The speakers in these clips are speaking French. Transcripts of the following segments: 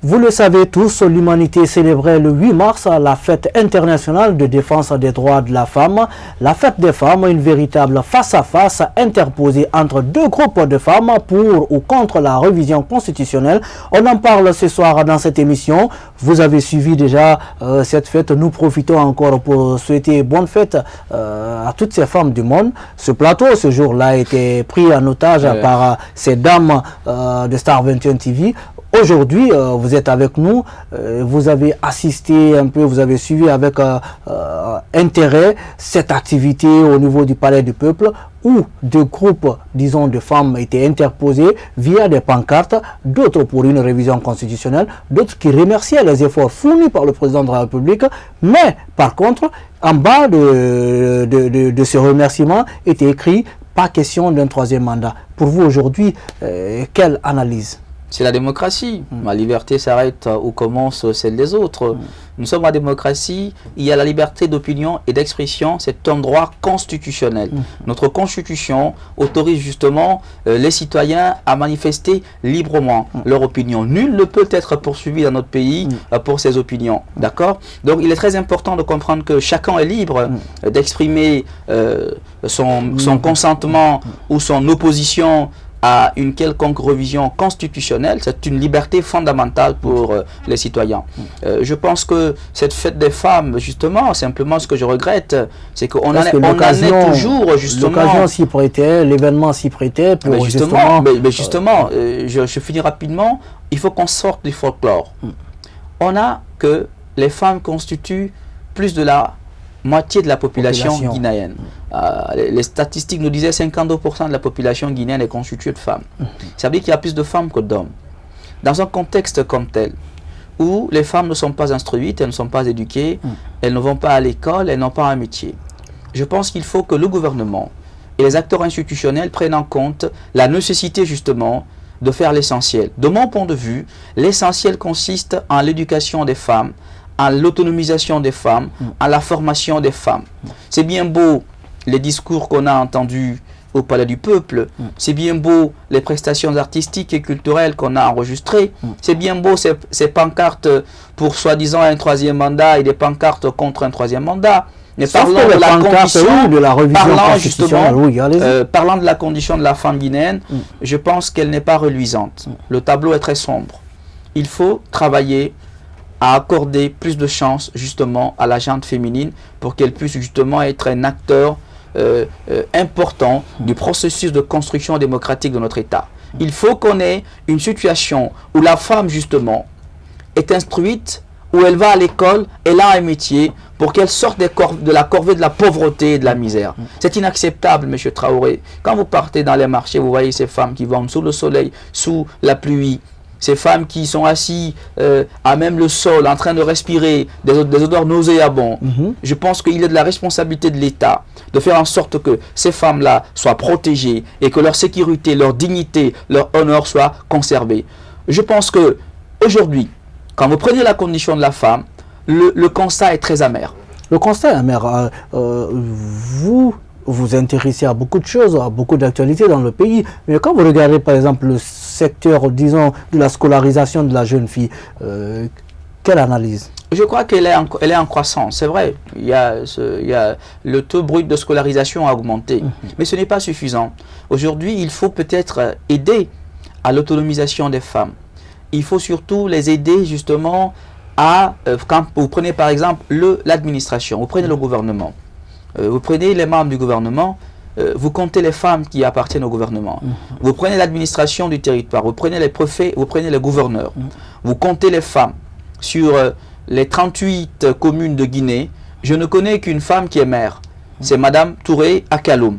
Vous le savez tous, l'humanité célébrait le 8 mars la fête internationale de défense des droits de la femme. La fête des femmes, une véritable face-à-face interposée entre deux groupes de femmes pour ou contre la révision constitutionnelle. On en parle ce soir dans cette émission. Vous avez suivi déjà cette fête. Nous profitons encore pour souhaiter bonne fête à toutes ces femmes du monde. Ce plateau, ce jour-là, a été pris en otage par ces dames de Star 21 TV. Aujourd'hui, vous êtes avec nous, vous avez assisté un peu, vous avez suivi avec intérêt cette activité au niveau du Palais du Peuple où deux groupes, disons, de femmes étaient interposés via des pancartes, d'autres pour une révision constitutionnelle, d'autres qui remerciaient les efforts fournis par le président de la République. Mais, par contre, en bas de ce remerciement était écrit « Pas question d'un troisième mandat ». Pour vous aujourd'hui, quelle analyse ? C'est la démocratie. Ma liberté s'arrête où commence celle des autres. Nous sommes en démocratie, il y a la liberté d'opinion et d'expression, c'est un droit constitutionnel. Notre constitution autorise justement les citoyens à manifester librement leur opinion. Nul ne peut être poursuivi dans notre pays pour ses opinions. D'accord? Donc il est très important de comprendre que chacun est libre d'exprimer son consentement ou son opposition à une quelconque révision constitutionnelle. C'est une liberté fondamentale pour les citoyens. Je pense que cette fête des femmes, justement, simplement ce que je regrette, c'est qu'on en est toujours, justement... L'occasion s'y prêtait, l'événement s'y prêtait pour justement, je finis rapidement, il faut qu'on sorte du folklore. On a que les femmes constituent plus de la moitié de la population guinéenne. Les statistiques nous disaient 52% de la population guinéenne est constituée de femmes. Ça veut dire qu'il y a plus de femmes que d'hommes. Dans un contexte comme tel, où les femmes ne sont pas instruites, elles ne sont pas éduquées, elles ne vont pas à l'école, elles n'ont pas un métier. Je pense qu'il faut que le gouvernement et les acteurs institutionnels prennent en compte la nécessité justement de faire l'essentiel. De mon point de vue, l'essentiel consiste en l'éducation des femmes, à l'autonomisation des femmes, à la formation des femmes. C'est bien beau les discours qu'on a entendus au Palais du Peuple, c'est bien beau les prestations artistiques et culturelles qu'on a enregistrées, c'est bien beau ces pancartes pour soi-disant un troisième mandat et des pancartes contre un troisième mandat. Mais parlons de la condition, de la révision constitutionnelle, parlant de la condition de la femme guinéenne, je pense qu'elle n'est pas reluisante. Le tableau est très sombre. Il faut travailler à accorder plus de chance justement à la gente féminine pour qu'elle puisse justement être un acteur important du processus de construction démocratique de notre État. Il faut qu'on ait une situation où la femme justement est instruite, où elle va à l'école, elle a un métier pour qu'elle sorte de la corvée de la pauvreté et de la misère. C'est inacceptable, M. Traoré. Quand vous partez dans les marchés, vous voyez ces femmes qui vendent sous le soleil, sous la pluie, ces femmes qui sont assises à même le sol, en train de respirer des odeurs nauséabondes. Je pense qu'il est de la responsabilité de l'État de faire en sorte que ces femmes-là soient protégées et que leur sécurité, leur dignité, leur honneur soient conservés. Je pense que aujourd'hui, quand vous prenez la condition de la femme, le constat est très amer. Le constat est amer. Vous vous intéressez à beaucoup de choses, à beaucoup d'actualités dans le pays. Mais quand vous regardez par exemple le secteur, disons, de la scolarisation de la jeune fille, quelle analyse? Je crois qu'elle est en croissance, c'est vrai. Il y a le taux brut de scolarisation a augmenté, mais ce n'est pas suffisant. Aujourd'hui, il faut peut-être aider à l'autonomisation des femmes. Il faut surtout les aider justement à, quand vous prenez par exemple l'administration, vous prenez le gouvernement. Vous prenez les membres du gouvernement, vous comptez les femmes qui appartiennent au gouvernement. Vous prenez l'administration du territoire, vous prenez les préfets, vous prenez les gouverneurs. Vous comptez les femmes. Sur les 38 communes de Guinée, je ne connais qu'une femme qui est maire. C'est Madame Touré Akaloum.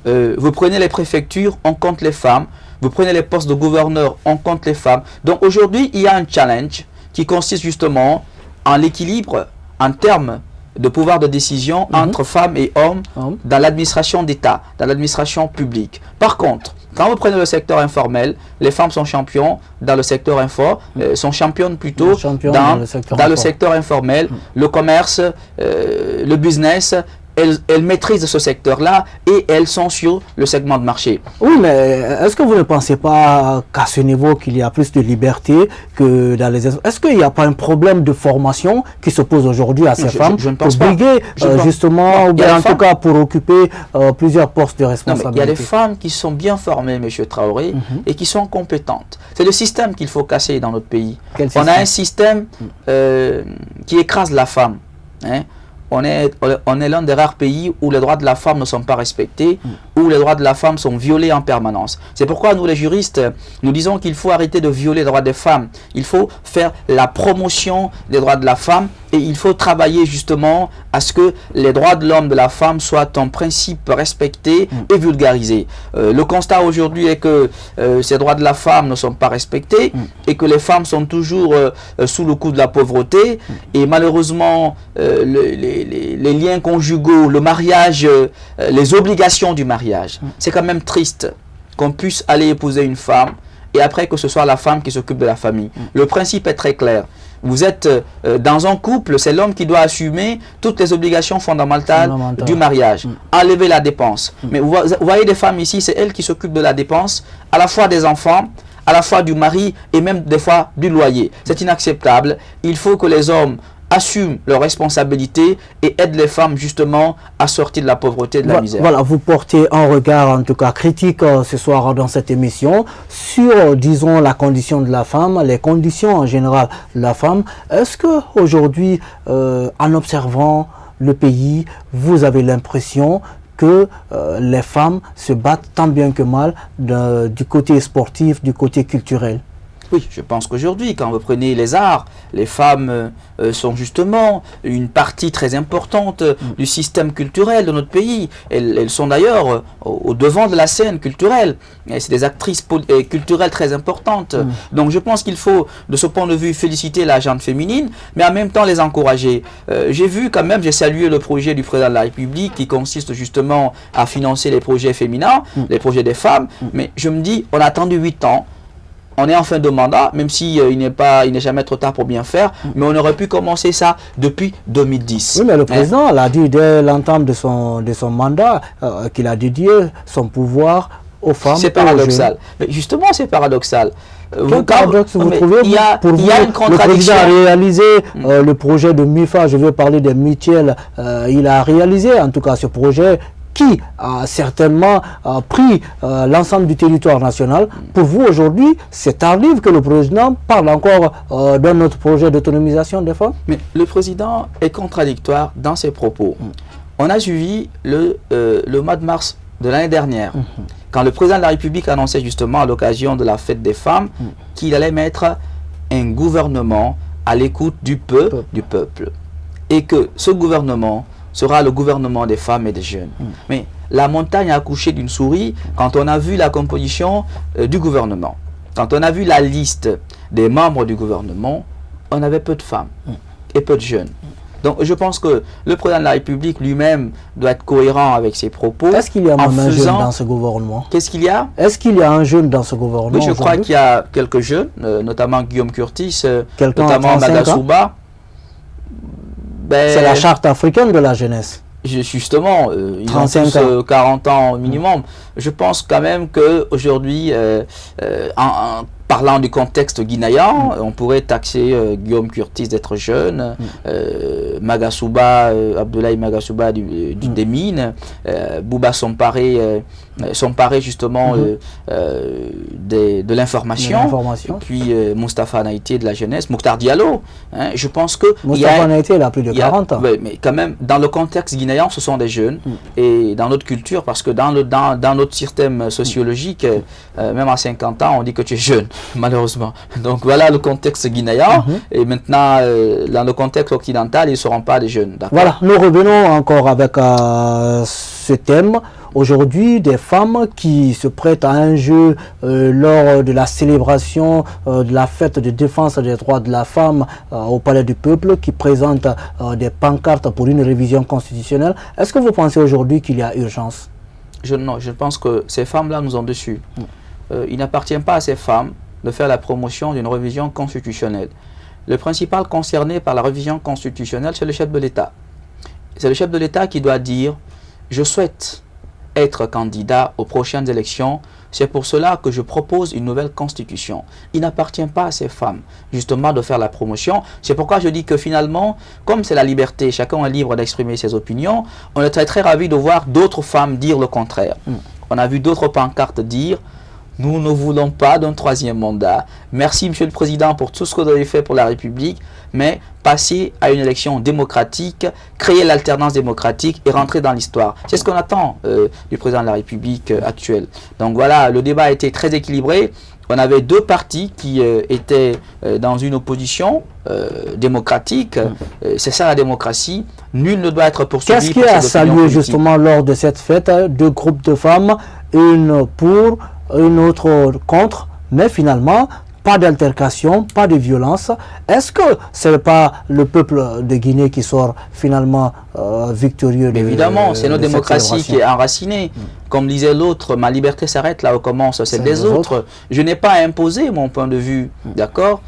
Vous prenez les préfectures, on compte les femmes. Vous prenez les postes de gouverneur, on compte les femmes. Donc aujourd'hui, il y a un challenge qui consiste justement en l'équilibre en termes de pouvoir de décision entre femmes et hommes dans l'administration d'État, dans l'administration publique. Par contre, quand vous prenez le secteur informel, les femmes sont champions dans le secteur sont championnes plutôt dans le secteur informel, le commerce, le business elles maîtrisent ce secteur-là et elles sont sur le segment de marché. Oui, mais est-ce que vous ne pensez pas qu'à ce niveau, qu'il y a plus de liberté que dans les... Est-ce qu'il n'y a pas un problème de formation qui se pose aujourd'hui à ces femmes pour briguer, justement, ou bien en tout cas pour occuper plusieurs postes de responsabilité? Il y a des femmes qui sont bien formées, M. Traoré, et qui sont compétentes. C'est le système qu'il faut casser dans notre pays. On a un système qui écrase la femme. Hein? On est l'un des rares pays où les droits de la femme ne sont pas respectés, où les droits de la femme sont violés en permanence. C'est pourquoi nous, les juristes, nous disons qu'il faut arrêter de violer les droits des femmes. Il faut faire la promotion des droits de la femme et il faut travailler justement à ce que les droits de l'homme, de la femme soient en principe respectés et vulgarisés. Le constat aujourd'hui est que ces droits de la femme ne sont pas respectés et que les femmes sont toujours sous le coup de la pauvreté et malheureusement les liens conjugaux, le mariage, les obligations du mariage. C'est quand même triste qu'on puisse aller épouser une femme et après que ce soit la femme qui s'occupe de la famille. Le principe est très clair. Vous êtes dans un couple, c'est l'homme qui doit assumer toutes les obligations fondamentales du mariage. Enlever la dépense. Mais vous voyez des femmes ici, c'est elles qui s'occupent de la dépense, à la fois des enfants, à la fois du mari et même des fois du loyer. C'est inacceptable. Il faut que les hommes assument leurs responsabilités et aident les femmes justement à sortir de la pauvreté et de la misère. Voilà, vous portez un regard en tout cas critique ce soir dans cette émission sur, disons, la condition de la femme, les conditions en général de la femme. Est-ce qu'aujourd'hui, en observant le pays, vous avez l'impression que les femmes se battent tant bien que mal du côté sportif, du côté culturel? Oui, je pense qu'aujourd'hui, quand vous prenez les arts, les femmes sont justement une partie très importante du système culturel de notre pays. Elles sont d'ailleurs au devant de la scène culturelle. C'est des actrices culturelles très importantes. Donc je pense qu'il faut, de ce point de vue, féliciter la gente féminine, mais en même temps les encourager. J'ai vu quand même, j'ai salué le projet du président de la République qui consiste justement à financer les projets féminins, les projets des femmes. Mais je me dis, on a attendu 8 ans. On est en fin de mandat, même si il n'est jamais trop tard pour bien faire, mais on aurait pu commencer ça depuis 2010. Oui, mais le président l'a dit dès l'entame de son mandat qu'il a dédié son pouvoir aux femmes. C'est paradoxal. Mais justement, c'est paradoxal. Quel paradoxe vous trouvez? Il y a une contradiction. Le président a réalisé le projet de MIFA, je veux parler des mutuelles, il a réalisé en tout cas ce projet qui a certainement pris l'ensemble du territoire national. Pour vous, aujourd'hui, c'est tardif que le président parle encore d'un autre projet d'autonomisation des femmes? Mais le président est contradictoire dans ses propos. On a suivi le mois de mars de l'année dernière, quand le président de la République annonçait justement à l'occasion de la fête des femmes qu'il allait mettre un gouvernement à l'écoute du peuple. Et que ce gouvernement sera le gouvernement des femmes et des jeunes. Mais la montagne a accouché d'une souris quand on a vu la composition du gouvernement. Quand on a vu la liste des membres du gouvernement, on avait peu de femmes et peu de jeunes. Donc je pense que le président de la République lui-même doit être cohérent avec ses propos. Est-ce qu'il y a un jeune dans ce gouvernement? Qu'est-ce qu'il y a? Est-ce qu'il y a un jeune dans ce gouvernement? Oui, je crois qu'il y a quelques jeunes, notamment Guillaume Curtis, notamment Magasouba. C'est la charte africaine de la jeunesse. Justement, ils ont tous 40 ans minimum. Je pense quand même qu'aujourd'hui, en parlant du contexte guinéen, on pourrait taxer Guillaume Curtis d'être jeune, Magasouba, Abdoulaye Magasouba des mines, Bouba Somparé justement de l'information, puis Moustapha Naïté de la jeunesse, Mokhtar Diallo. Hein, je pense que Moustapha Naïté, il a plus de 40 ans. Mais quand même, dans le contexte guinéen, ce sont des jeunes. Et dans notre culture, parce que dans notre système sociologique, même à 50 ans, on dit que tu es jeune, malheureusement. Donc voilà le contexte guinéen. Et maintenant, dans le contexte occidental, ils ne seront pas des jeunes. Voilà, nous revenons encore avec ce thème. Aujourd'hui, des femmes qui se prêtent à un jeu lors de la célébration de la fête de défense des droits de la femme au Palais du Peuple, qui présentent des pancartes pour une révision constitutionnelle. Est-ce que vous pensez aujourd'hui qu'il y a urgence? Non, je pense que ces femmes-là nous ont déçus. Il n'appartient pas à ces femmes de faire la promotion d'une révision constitutionnelle. Le principal concerné par la révision constitutionnelle, c'est le chef de l'État. c'est le chef de l'État qui doit dire « Je souhaite être candidat aux prochaines élections. C'est pour cela que je propose une nouvelle constitution. » Il n'appartient pas à ces femmes, justement, de faire la promotion. C'est pourquoi je dis que finalement, comme c'est la liberté, chacun est libre d'exprimer ses opinions, on est très ravis de voir d'autres femmes dire le contraire. On a vu d'autres pancartes dire « Nous ne voulons pas d'un troisième mandat. Merci, Monsieur le Président, pour tout ce que vous avez fait pour la République, mais passer à une élection démocratique, créer l'alternance démocratique et rentrer dans l'histoire. » C'est ce qu'on attend du Président de la République actuel. Donc voilà, le débat a été très équilibré. On avait deux partis qui étaient dans une opposition démocratique. C'est ça la démocratie. Nul ne doit être poursuivi. Qu'est-ce qui a salué justement lors de cette fête? Deux groupes de femmes, une pour, une autre contre, mais finalement, pas d'altercation, pas de violence. Est-ce que ce n'est pas le peuple de Guinée qui sort finalement victorieux? Évidemment, c'est notre démocratie qui est enracinée. Comme disait l'autre, ma liberté s'arrête là où commence celle des autres. Je n'ai pas à imposer mon point de vue, d'accord?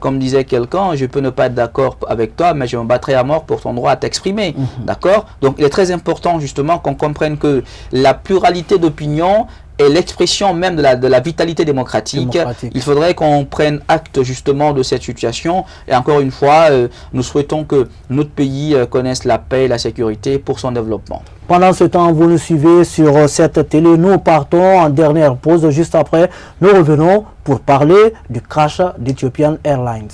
Comme disait quelqu'un, je peux ne pas être d'accord avec toi, mais je me battrai à mort pour ton droit à t'exprimer, d'accord? Donc il est très important justement qu'on comprenne que la pluralité d'opinions est l'expression même de la vitalité démocratique. Il faudrait qu'on prenne acte justement de cette situation. Et encore une fois, nous souhaitons que notre pays connaisse la paix et la sécurité pour son développement. Pendant ce temps, vous nous suivez sur cette télé. Nous partons en dernière pause. Juste après, nous revenons pour parler du crash d'Ethiopian Airlines.